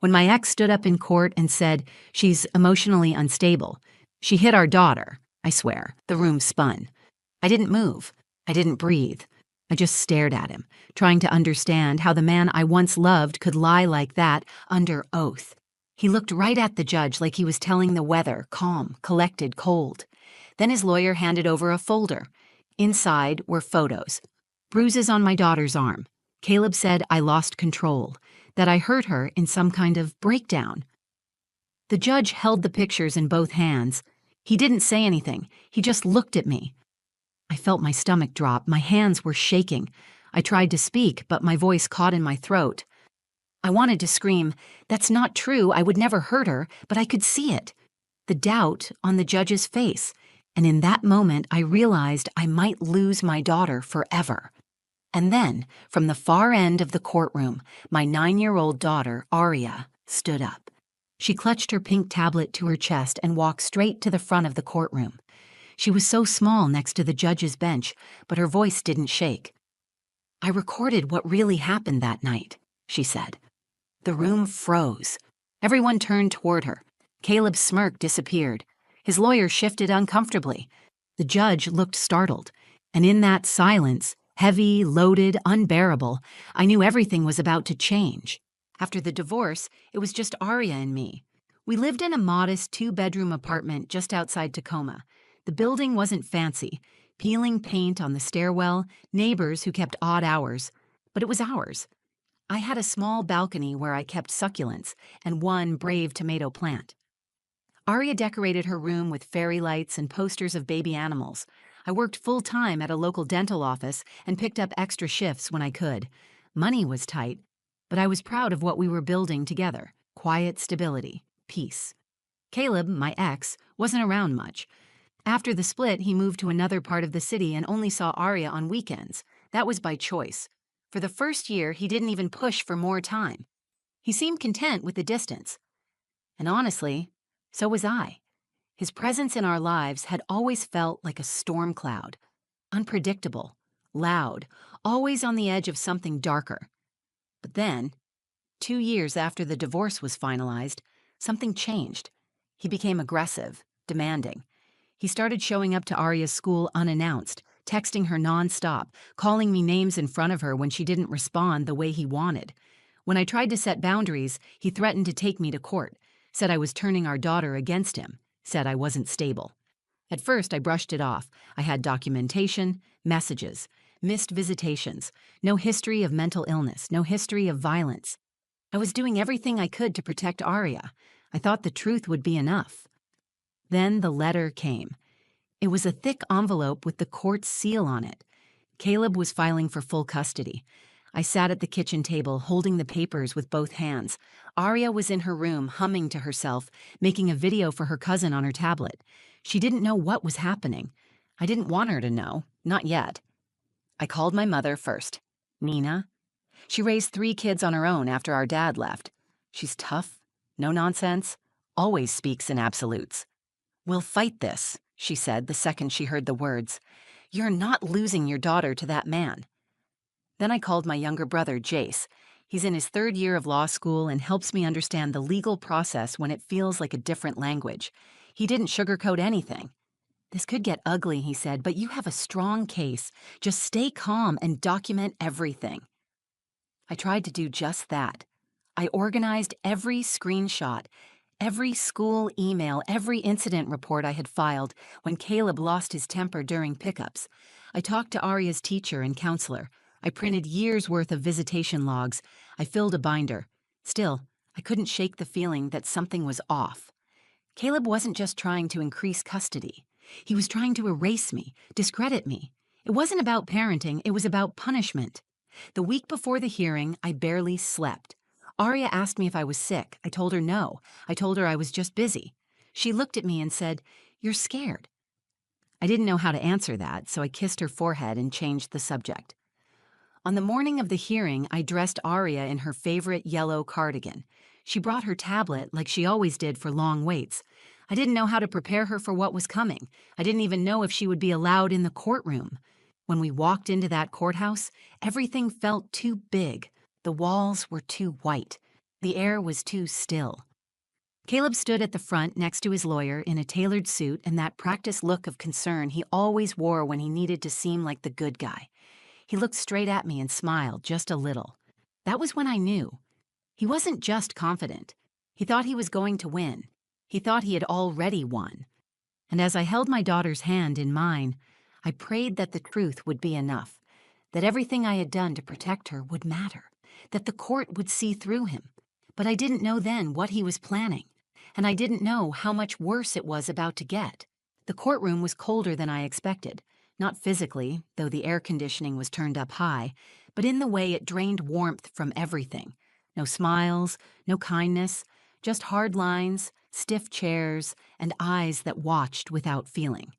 When my ex stood up in court and said she's emotionally unstable, she hit our daughter, I swear, the room spun. I didn't move. I didn't breathe. I just stared at him, trying to understand how the man I once loved could lie like that under oath. He looked right at the judge like he was telling the weather, calm, collected, cold. Then his lawyer handed over a folder. Inside were photos. Bruises on my daughter's arm. Caleb said I lost control, that I hurt her in some kind of breakdown. The judge held the pictures in both hands. He didn't say anything. He just looked at me. I felt my stomach drop. My hands were shaking. I tried to speak, but my voice caught in my throat. I wanted to scream, "That's not true. I would never hurt her," but I could see it. The doubt on the judge's face. And in that moment, I realized I might lose my daughter forever. And then, from the far end of the courtroom, my 9-year-old daughter, Aria, stood up. She clutched her pink tablet to her chest and walked straight to the front of the courtroom. She was so small next to the judge's bench, but her voice didn't shake. "I recorded what really happened that night," she said. The room froze. Everyone turned toward her. Caleb's smirk disappeared. His lawyer shifted uncomfortably. The judge looked startled. And in that silence, heavy, loaded, unbearable, I knew everything was about to change. After the divorce, it was just Aria and me. We lived in a modest 2-bedroom apartment just outside Tacoma. The building wasn't fancy. Peeling paint on the stairwell, neighbors who kept odd hours. But it was ours. I had a small balcony where I kept succulents and one brave tomato plant. Aria decorated her room with fairy lights and posters of baby animals. I worked full-time at a local dental office and picked up extra shifts when I could. Money was tight, but I was proud of what we were building together. Quiet stability, peace. Caleb, my ex, wasn't around much. After the split, he moved to another part of the city and only saw Aria on weekends. That was by choice. For the first year, he didn't even push for more time. He seemed content with the distance. And honestly, so was I. His presence in our lives had always felt like a storm cloud. Unpredictable, loud, always on the edge of something darker. But then, 2 years after the divorce was finalized, something changed. He became aggressive, demanding. He started showing up to Aria's school unannounced, texting her nonstop, calling me names in front of her when she didn't respond the way he wanted. When I tried to set boundaries, he threatened to take me to court, said I was turning our daughter against him, said I wasn't stable. At first, I brushed it off. I had documentation, messages, missed visitations, no history of mental illness, no history of violence. I was doing everything I could to protect Aria. I thought the truth would be enough. Then the letter came. It was a thick envelope with the court seal on it. Caleb was filing for full custody. I sat at the kitchen table, holding the papers with both hands. Aria was in her room, humming to herself, making a video for her cousin on her tablet. She didn't know what was happening. I didn't want her to know, not yet. I called my mother first, Nina. She raised 3 kids on her own after our dad left. She's tough, no nonsense, always speaks in absolutes. "We'll fight this," she said the second she heard the words. "You're not losing your daughter to that man." Then I called my younger brother, Jace. He's in his 3rd year of law school and helps me understand the legal process when it feels like a different language. He didn't sugarcoat anything. "This could get ugly," he said, "but you have a strong case. Just stay calm and document everything." I tried to do just that. I organized every screenshot, every school email, every incident report I had filed when Caleb lost his temper during pickups. I talked to Aria's teacher and counselor. I printed years' worth of visitation logs. I filled a binder. Still, I couldn't shake the feeling that something was off. Caleb wasn't just trying to increase custody. He was trying to erase me, discredit me. It wasn't about parenting, it was about punishment. The week before the hearing, I barely slept. Aria asked me if I was sick. I told her no. I told her I was just busy. She looked at me and said, "You're scared." I didn't know how to answer that, so I kissed her forehead and changed the subject. On the morning of the hearing, I dressed Aria in her favorite yellow cardigan. She brought her tablet like she always did for long waits. I didn't know how to prepare her for what was coming. I didn't even know if she would be allowed in the courtroom. When we walked into that courthouse, everything felt too big. The walls were too white. The air was too still. Caleb stood at the front next to his lawyer in a tailored suit and that practiced look of concern he always wore when he needed to seem like the good guy. He looked straight at me and smiled just a little. That was when I knew. He wasn't just confident. He thought he was going to win. He thought he had already won. And as I held my daughter's hand in mine, I prayed that the truth would be enough, that everything I had done to protect her would matter, that the court would see through him. But I didn't know then what he was planning, and I didn't know how much worse it was about to get. The courtroom was colder than I expected, not physically, though the air conditioning was turned up high, but in the way it drained warmth from everything. No smiles, no kindness, just hard lines, stiff chairs, and eyes that watched without feeling.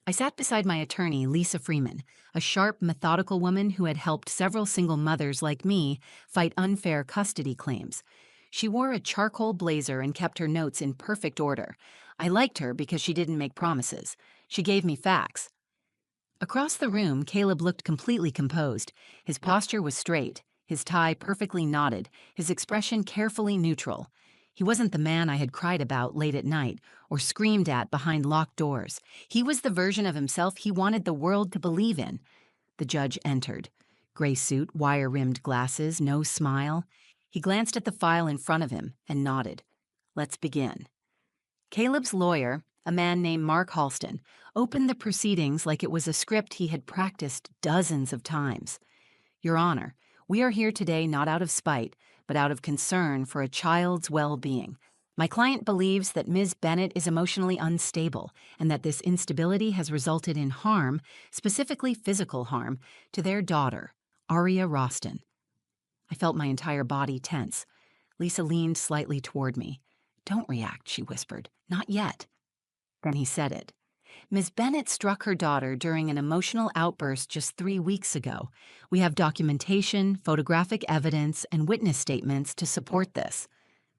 I sat beside my attorney, Lisa Freeman, a sharp, methodical woman who had helped several single mothers like me fight unfair custody claims. She wore a charcoal blazer and kept her notes in perfect order. I liked her because she didn't make promises. She gave me facts. Across the room, Caleb looked completely composed. His posture was straight, his tie perfectly knotted, his expression carefully neutral. He wasn't the man I had cried about late at night or screamed at behind locked doors. He was the version of himself he wanted the world to believe in. The judge entered. Gray suit, wire-rimmed glasses, no smile. He glanced at the file in front of him and nodded. Let's begin. Caleb's lawyer, a man named Mark Halston, opened the proceedings like it was a script he had practiced dozens of times. Your Honor, we are here today not out of spite, but out of concern for a child's well-being. My client believes that Ms. Bennett is emotionally unstable and that this instability has resulted in harm, specifically physical harm, to their daughter, Aria Roston. I felt my entire body tense. Lisa leaned slightly toward me. Don't react, she whispered. Not yet. Then he said it. Ms. Bennett struck her daughter during an emotional outburst just 3 weeks ago. We have documentation, photographic evidence, and witness statements to support this.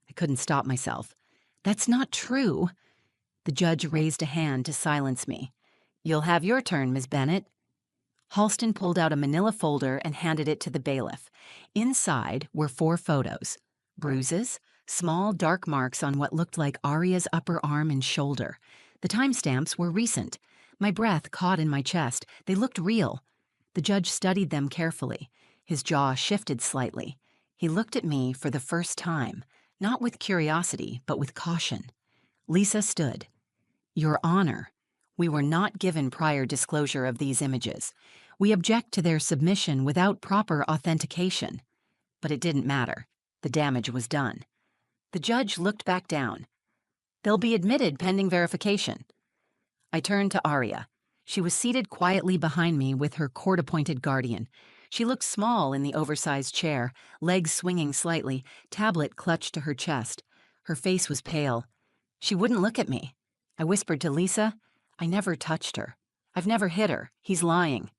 I couldn't stop myself. That's not true. The judge raised a hand to silence me. You'll have your turn, Ms. Bennett. Halston pulled out a manila folder and handed it to the bailiff. Inside were 4 photos. Bruises, small dark marks on what looked like Aria's upper arm and shoulder. The timestamps were recent. My breath caught in my chest. They looked real. The judge studied them carefully. His jaw shifted slightly. He looked at me for the first time, not with curiosity, but with caution. Lisa stood. Your Honor, we were not given prior disclosure of these images. We object to their submission without proper authentication. But it didn't matter. The damage was done. The judge looked back down. They'll be admitted pending verification. I turned to Aria. She was seated quietly behind me with her court-appointed guardian. She looked small in the oversized chair, legs swinging slightly, tablet clutched to her chest. Her face was pale. She wouldn't look at me. I whispered to Lisa, I never touched her. I've never hit her. He's lying.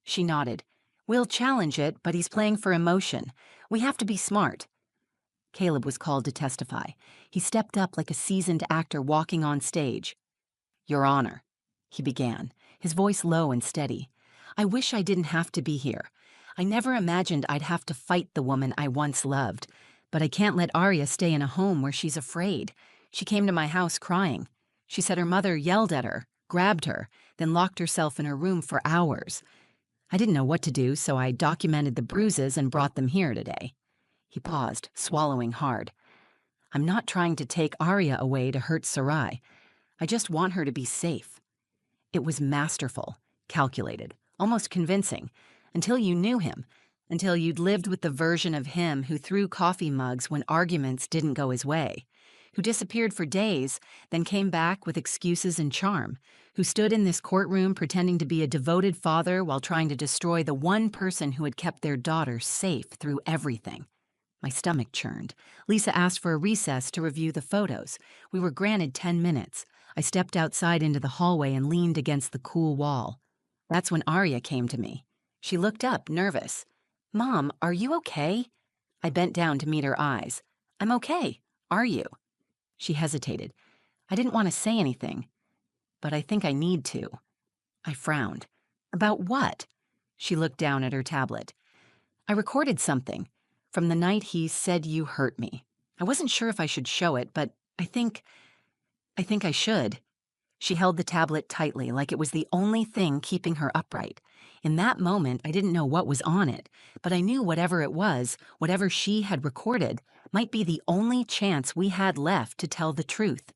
She nodded. We'll challenge it, but he's playing for emotion. We have to be smart. Caleb was called to testify. He stepped up like a seasoned actor walking on stage. Your Honor, he began, his voice low and steady. I wish I didn't have to be here. I never imagined I'd have to fight the woman I once loved. But I can't let Aria stay in a home where she's afraid. She came to my house crying. She said her mother yelled at her, grabbed her, then locked herself in her room for hours. I didn't know what to do, so I documented the bruises and brought them here today. He paused, swallowing hard. I'm not trying to take Aria away to hurt Sarai. I just want her to be safe. It was masterful, calculated, almost convincing, until you knew him, until you'd lived with the version of him who threw coffee mugs when arguments didn't go his way, who disappeared for days, then came back with excuses and charm, who stood in this courtroom pretending to be a devoted father while trying to destroy the one person who had kept their daughter safe through everything. My stomach churned. Lisa asked for a recess to review the photos. We were granted 10 minutes. I stepped outside into the hallway and leaned against the cool wall. That's when Aria came to me. She looked up, nervous. Mom, are you okay? I bent down to meet her eyes. I'm okay. Are you? She hesitated. I didn't want to say anything, but I think I need to. I frowned. About what? She looked down at her tablet. I recorded something. From the night he said you hurt me. I wasn't sure if I should show it, but I think I should." She held the tablet tightly, like it was the only thing keeping her upright. In that moment, I didn't know what was on it, but I knew whatever it was, whatever she had recorded, might be the only chance we had left to tell the truth.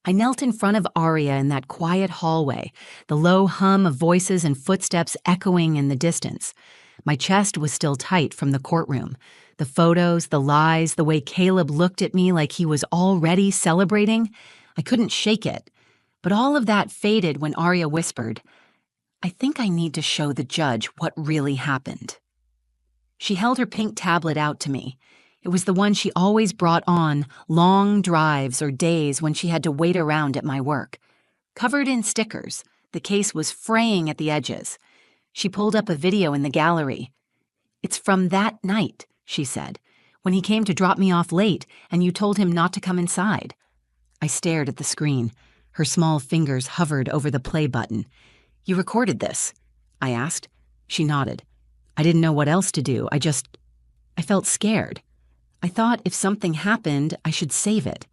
I knelt in front of Arya in that quiet hallway, the low hum of voices and footsteps echoing in the distance. My chest was still tight from the courtroom. The photos, the lies, the way Caleb looked at me like he was already celebrating, I couldn't shake it. But all of that faded when Arya whispered, "I think I need to show the judge what really happened." She held her pink tablet out to me. It was the one she always brought on long drives or days when she had to wait around at my work. Covered in stickers, the case was fraying at the edges. She pulled up a video in the gallery. "It's from that night," she said, "when he came to drop me off late and you told him not to come inside." I stared at the screen. Her small fingers hovered over the play button. "You recorded this?" I asked. She nodded. I didn't know what else to do. I felt scared. I thought if something happened, I should save it.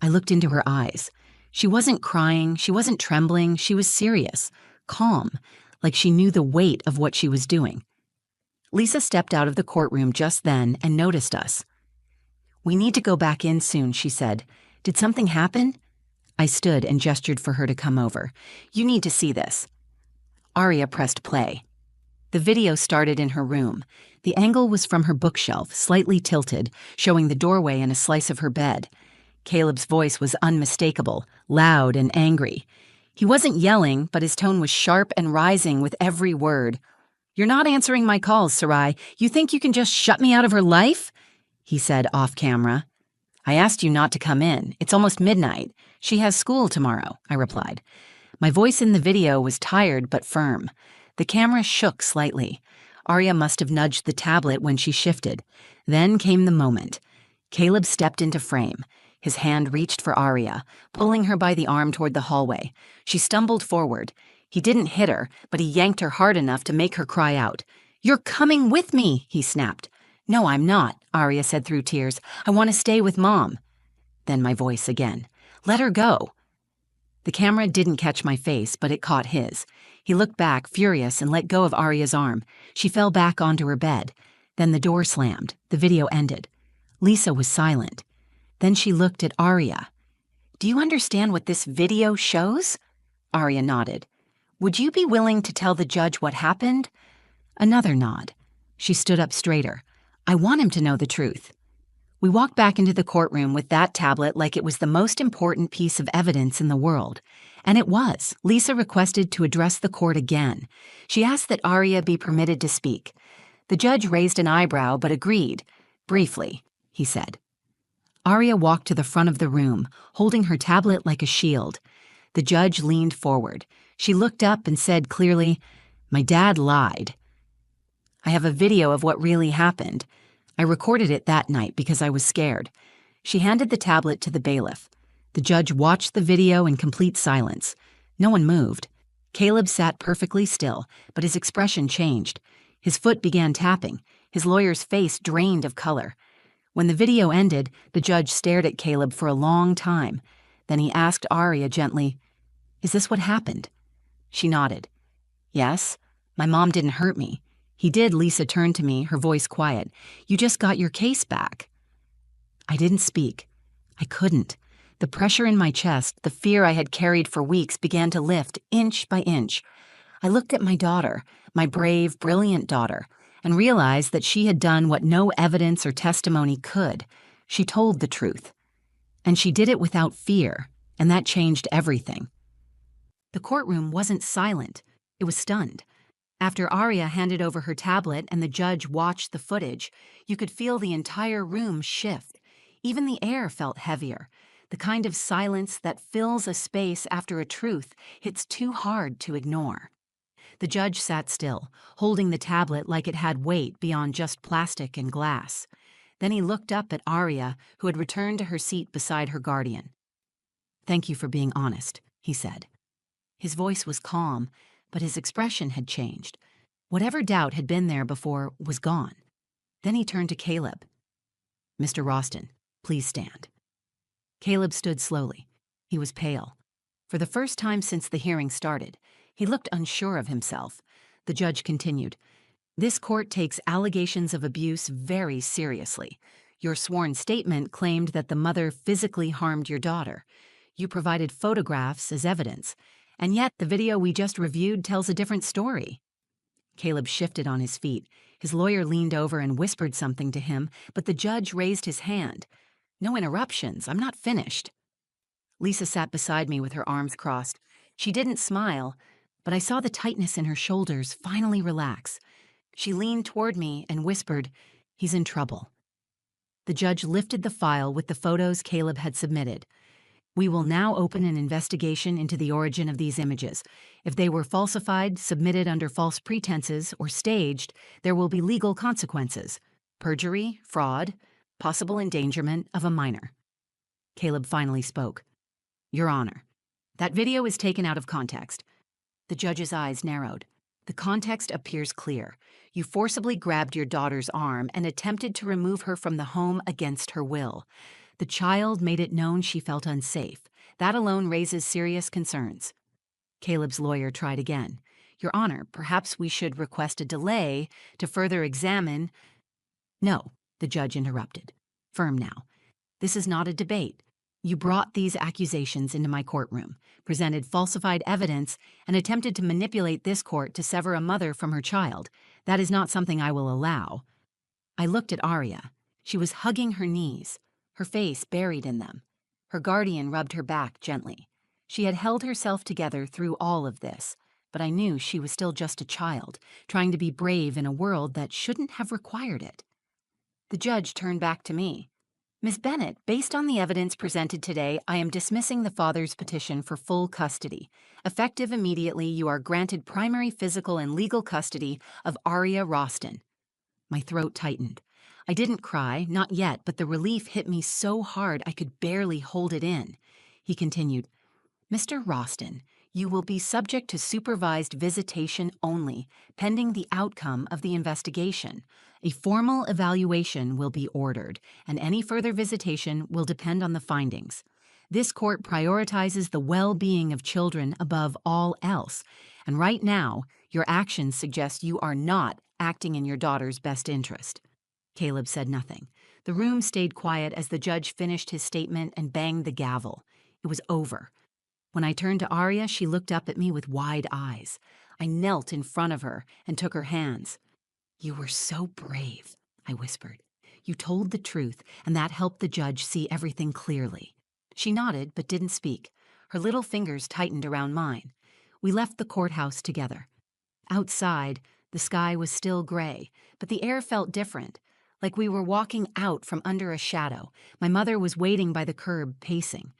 I looked into her eyes. She wasn't crying, she wasn't trembling, she was serious, calm, like she knew the weight of what she was doing. Lisa stepped out of the courtroom just then and noticed us. "We need to go back in soon," she said. "Did something happen?" I stood and gestured for her to come over. "You need to see this." Arya pressed play. The video started in her room. The angle was from her bookshelf, slightly tilted, showing the doorway and a slice of her bed. Caleb's voice was unmistakable, loud and angry. He wasn't yelling, but his tone was sharp and rising with every word. "You're not answering my calls, Sarai. You think you can just shut me out of her life?" he said off camera. "I asked you not to come in. It's almost midnight. She has school tomorrow," I replied. My voice in the video was tired but firm. The camera shook slightly. Arya must have nudged the tablet when she shifted. Then came the moment. Caleb stepped into frame. His hand reached for Arya, pulling her by the arm toward the hallway. She stumbled forward. He didn't hit her, but he yanked her hard enough to make her cry out. "You're coming with me," he snapped. "No, I'm not," Arya said through tears. "I want to stay with Mom." Then my voice again. "Let her go." The camera didn't catch my face, but it caught his. He looked back, furious, and let go of Arya's arm. She fell back onto her bed. Then the door slammed. The video ended. Lisa was silent. Then she looked at Arya. "Do you understand what this video shows?" Arya nodded. "Would you be willing to tell the judge what happened?" Another nod. She stood up straighter. "I want him to know the truth." We walked back into the courtroom with that tablet like it was the most important piece of evidence in the world. And it was. Lisa requested to address the court again. She asked that Arya be permitted to speak. The judge raised an eyebrow but agreed. "Briefly," he said. Arya walked to the front of the room, holding her tablet like a shield. The judge leaned forward. She looked up and said clearly, "My dad lied. I have a video of what really happened. I recorded it that night because I was scared." She handed the tablet to the bailiff. The judge watched the video in complete silence. No one moved. Caleb sat perfectly still, but his expression changed. His foot began tapping. His lawyer's face drained of color. When the video ended, the judge stared at Caleb for a long time. Then he asked Arya gently, "Is this what happened?" She nodded. "Yes. My mom didn't hurt me." "He did," Lisa turned to me, her voice quiet. "You just got your case back." I didn't speak. I couldn't. The pressure in my chest, the fear I had carried for weeks, began to lift inch by inch. I looked at my daughter, my brave, brilliant daughter, and realized that she had done what no evidence or testimony could. She told the truth. And she did it without fear, and that changed everything. The courtroom wasn't silent. It was stunned. After Arya handed over her tablet and the judge watched the footage, you could feel the entire room shift. Even the air felt heavier, the kind of silence that fills a space after a truth hits too hard to ignore. The judge sat still, holding the tablet like it had weight beyond just plastic and glass. Then he looked up at Arya, who had returned to her seat beside her guardian. "Thank you for being honest," he said. His voice was calm, but his expression had changed. Whatever doubt had been there before was gone. Then he turned to Caleb. "Mr. Roston, please stand." Caleb stood slowly. He was pale. For the first time since the hearing started, he looked unsure of himself. The judge continued, "This court takes allegations of abuse very seriously. Your sworn statement claimed that the mother physically harmed your daughter. You provided photographs as evidence, and yet the video we just reviewed tells a different story." Caleb shifted on his feet. His lawyer leaned over and whispered something to him, but the judge raised his hand. "No interruptions. I'm not finished." Lisa sat beside me with her arms crossed. She didn't smile, but I saw the tightness in her shoulders finally relax. She leaned toward me and whispered, "He's in trouble." The judge lifted the file with the photos Caleb had submitted. "We will now open an investigation into the origin of these images. If they were falsified, submitted under false pretenses, or staged, there will be legal consequences: perjury, fraud, possible endangerment of a minor." Caleb finally spoke. "Your Honor, that video is taken out of context." The judge's eyes narrowed. "The context appears clear. You forcibly grabbed your daughter's arm and attempted to remove her from the home against her will. The child made it known she felt unsafe. That alone raises serious concerns." Caleb's lawyer tried again. "Your Honor, perhaps we should request a delay to further examine—" "No," the judge interrupted. Firm now. "This is not a debate. You brought these accusations into my courtroom, presented falsified evidence, and attempted to manipulate this court to sever a mother from her child. That is not something I will allow." I looked at Arya. She was hugging her knees, her face buried in them. Her guardian rubbed her back gently. She had held herself together through all of this, but I knew she was still just a child, trying to be brave in a world that shouldn't have required it. The judge turned back to me. "Ms. Bennett, based on the evidence presented today, I am dismissing the father's petition for full custody. Effective immediately, you are granted primary physical and legal custody of Arya Roston." My throat tightened. I didn't cry, not yet, but the relief hit me so hard I could barely hold it in. He continued, "Mr. Roston, you will be subject to supervised visitation only, pending the outcome of the investigation. A formal evaluation will be ordered, and any further visitation will depend on the findings. This court prioritizes the well-being of children above all else, and right now, your actions suggest you are not acting in your daughter's best interest." Caleb said nothing. The room stayed quiet as the judge finished his statement and banged the gavel. It was over. When I turned to Arya, she looked up at me with wide eyes. I knelt in front of her and took her hands. "You were so brave," I whispered. "You told the truth, and that helped the judge see everything clearly." She nodded but didn't speak. Her little fingers tightened around mine. We left the courthouse together. Outside, the sky was still gray, but the air felt different, like we were walking out from under a shadow. My mother was waiting by the curb, pacing.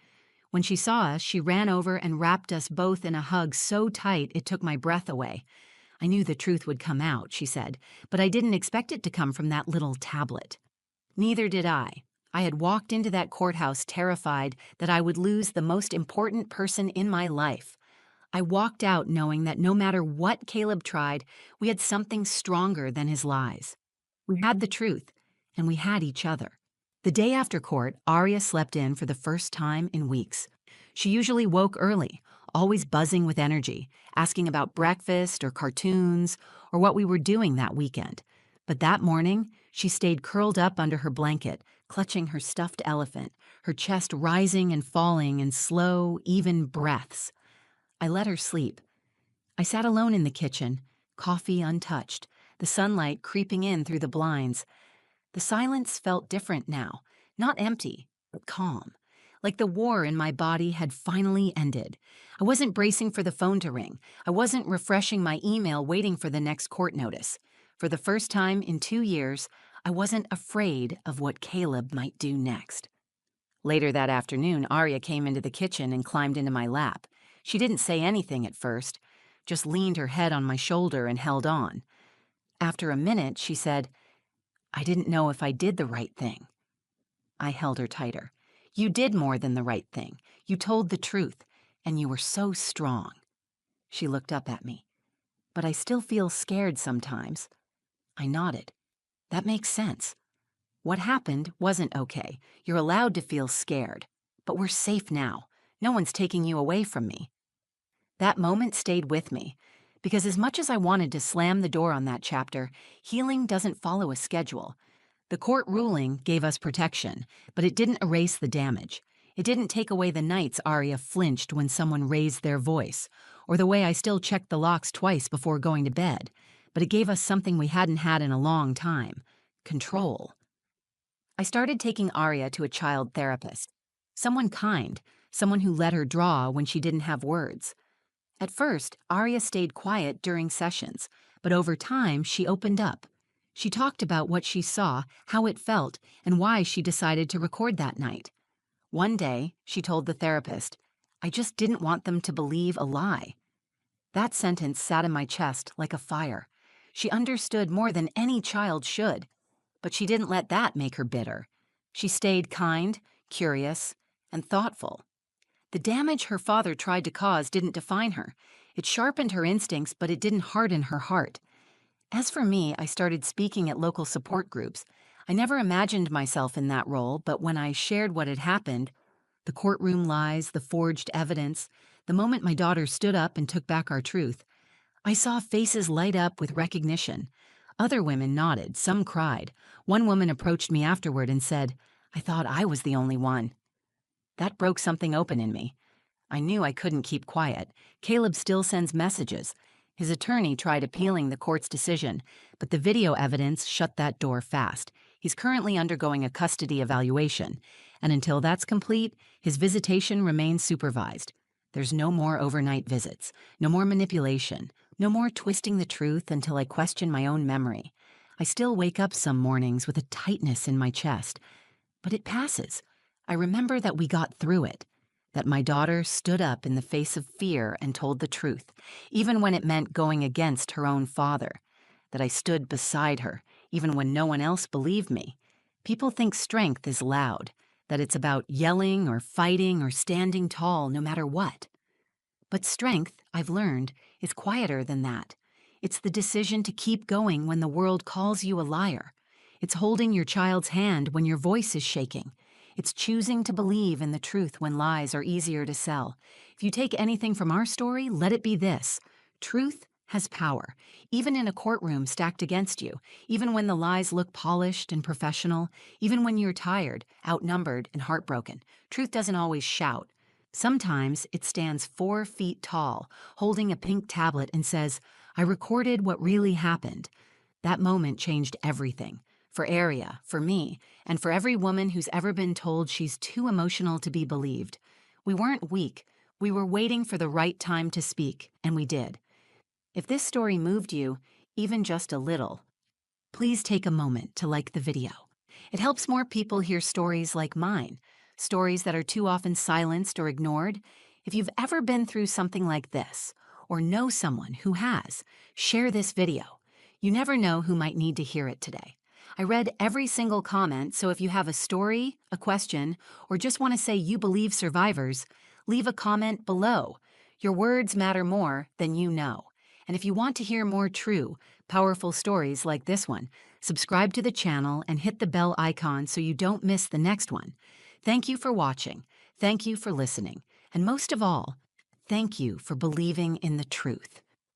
When she saw us, she ran over and wrapped us both in a hug so tight it took my breath away. "I knew the truth would come out," she said, "but I didn't expect it to come from that little tablet." Neither did I. I had walked into that courthouse terrified that I would lose the most important person in my life. I walked out knowing that no matter what Caleb tried, we had something stronger than his lies. We had the truth, and we had each other. The day after court, Arya slept in for the first time in weeks. She usually woke early, always buzzing with energy, asking about breakfast or cartoons or what we were doing that weekend. But that morning, she stayed curled up under her blanket, clutching her stuffed elephant, her chest rising and falling in slow, even breaths. I let her sleep. I sat alone in the kitchen, coffee untouched, the sunlight creeping in through the blinds. The silence felt different now, not empty, but calm, like the war in my body had finally ended. I wasn't bracing for the phone to ring. I wasn't refreshing my email waiting for the next court notice. For the first time in 2 years, I wasn't afraid of what Caleb might do next. Later that afternoon, Arya came into the kitchen and climbed into my lap. She didn't say anything at first, just leaned her head on my shoulder and held on. After a minute, she said, "I didn't know if I did the right thing." I held her tighter. "You did more than the right thing. You told the truth, and you were so strong." She looked up at me. "But I still feel scared sometimes." I nodded. That makes sense. What happened wasn't okay. You're allowed to feel scared. But we're safe now. No one's taking you away from me. That moment stayed with me, because as much as I wanted to slam the door on that chapter, healing doesn't follow a schedule. The court ruling gave us protection, but it didn't erase the damage. It didn't take away the nights Arya flinched when someone raised their voice, or the way I still checked the locks twice before going to bed. But it gave us something we hadn't had in a long time: control. I started taking Arya to a child therapist. Someone kind, someone who let her draw when she didn't have words. At first, Arya stayed quiet during sessions, but over time she opened up. She talked about what she saw, how it felt, and why she decided to record that night. One day, she told the therapist, "I just didn't want them to believe a lie." That sentence sat in my chest like a fire. She understood more than any child should, but she didn't let that make her bitter. She stayed kind, curious, and thoughtful. The damage her father tried to cause didn't define her. It sharpened her instincts, but it didn't harden her heart. As for me, I started speaking at local support groups. I never imagined myself in that role, but when I shared what had happened, the courtroom lies, the forged evidence, the moment my daughter stood up and took back our truth, I saw faces light up with recognition. Other women nodded, some cried. One woman approached me afterward and said, "I thought I was the only one." That broke something open in me. I knew I couldn't keep quiet. Caleb still sends messages. His attorney tried appealing the court's decision, but the video evidence shut that door fast. He's currently undergoing a custody evaluation, and until that's complete, his visitation remains supervised. There's no more overnight visits, no more manipulation, no more twisting the truth until I question my own memory. I still wake up some mornings with a tightness in my chest, but it passes. I remember that we got through it, that my daughter stood up in the face of fear and told the truth, even when it meant going against her own father, that I stood beside her, even when no one else believed me. People think strength is loud, that it's about yelling or fighting or standing tall no matter what. But strength, I've learned, is quieter than that. It's the decision to keep going when the world calls you a liar. It's holding your child's hand when your voice is shaking. It's choosing to believe in the truth when lies are easier to sell. If you take anything from our story, let it be this: truth has power, even in a courtroom stacked against you, even when the lies look polished and professional, even when you're tired, outnumbered, and heartbroken. Truth doesn't always shout. Sometimes it stands 4 feet tall, holding a pink tablet and says, "I recorded what really happened." That moment changed everything. For Arya, for me, and for every woman who's ever been told she's too emotional to be believed. We weren't weak. We were waiting for the right time to speak, and we did. If this story moved you, even just a little, please take a moment to like the video. It helps more people hear stories like mine, stories that are too often silenced or ignored. If you've ever been through something like this, or know someone who has, share this video. You never know who might need to hear it today. I read every single comment, so if you have a story, a question, or just want to say you believe survivors, leave a comment below. Your words matter more than you know. And if you want to hear more true, powerful stories like this one, subscribe to the channel and hit the bell icon so you don't miss the next one. Thank you for watching. Thank you for listening. And most of all, thank you for believing in the truth.